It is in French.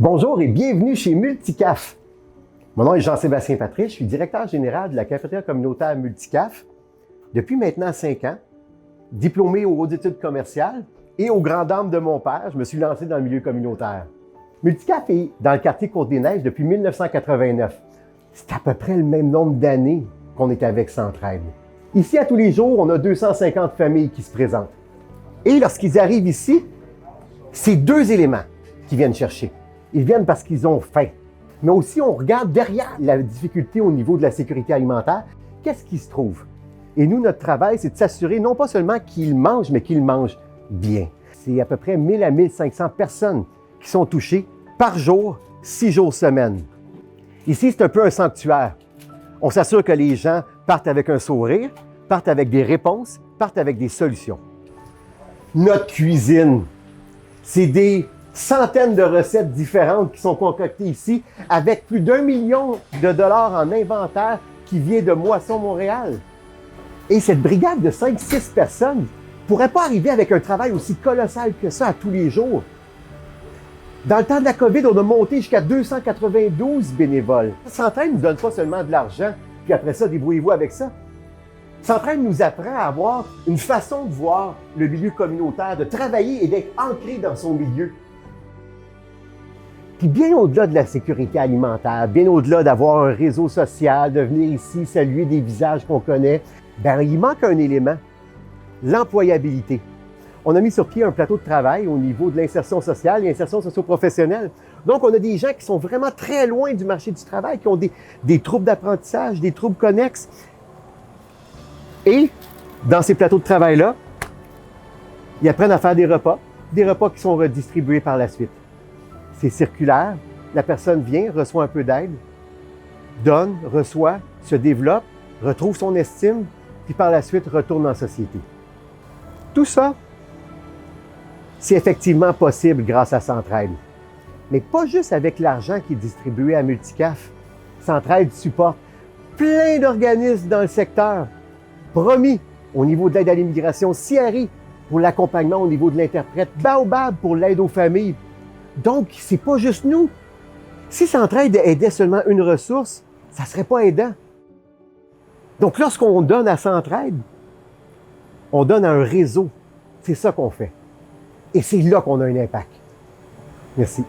Bonjour et bienvenue chez Multicaf. Mon nom est Jean-Sébastien Patrice, je suis directeur général de la cafétéria communautaire Multicaf depuis maintenant 5 ans, diplômé aux hautes études commerciales et aux grandes dames de mon père, je me suis lancé dans le milieu communautaire. Multicaf est dans le quartier Côte-des-Neiges depuis 1989. C'est à peu près le même nombre d'années qu'on est avec Centraide. Ici, à tous les jours, on a 250 familles qui se présentent. Et lorsqu'ils arrivent ici, c'est 2 éléments qu'ils viennent chercher. Ils viennent parce qu'ils ont faim. Mais aussi, on regarde derrière la difficulté au niveau de la sécurité alimentaire, qu'est-ce qui se trouve? Et nous, notre travail, c'est de s'assurer non pas seulement qu'ils mangent, mais qu'ils mangent bien. C'est à peu près 1000 à 1500 personnes qui sont touchées par jour, 6 jours semaine. Ici, c'est un peu un sanctuaire. On s'assure que les gens partent avec un sourire, partent avec des réponses, partent avec des solutions. Notre cuisine, c'est des centaines de recettes différentes qui sont concoctées ici avec plus d'1 million de dollars en inventaire qui vient de Moisson Montréal. Et cette brigade de 5-6 personnes ne pourrait pas arriver avec un travail aussi colossal que ça à tous les jours. Dans le temps de la COVID, on a monté jusqu'à 292 bénévoles. Centraide ne nous donne pas seulement de l'argent, puis après ça, débrouillez-vous avec ça. Centraide nous apprend à avoir une façon de voir le milieu communautaire, de travailler et d'être ancré dans son milieu. Puis bien au-delà de la sécurité alimentaire, bien au-delà d'avoir un réseau social, de venir ici saluer des visages qu'on connaît, il manque un élément, l'employabilité. On a mis sur pied un plateau de travail au niveau de l'insertion sociale et l'insertion socio-professionnelle. Donc, on a des gens qui sont vraiment très loin du marché du travail, qui ont des troubles d'apprentissage, des troubles connexes. Et dans ces plateaux de travail-là, ils apprennent à faire des repas qui sont redistribués par la suite. C'est circulaire, la personne vient, reçoit un peu d'aide, donne, reçoit, se développe, retrouve son estime, puis par la suite retourne en société. Tout ça, c'est effectivement possible grâce à Centraide. Mais pas juste avec l'argent qui est distribué à Multicaf. Centraide supporte plein d'organismes dans le secteur. Promis, au niveau de l'aide à l'immigration, CIARI pour l'accompagnement au niveau de l'interprète, Baobab pour l'aide aux familles. Donc, c'est pas juste nous. Si Centraide aidait seulement une ressource, ça serait pas aidant. Donc, lorsqu'on donne à Centraide, on donne à un réseau. C'est ça qu'on fait. Et c'est là qu'on a un impact. Merci.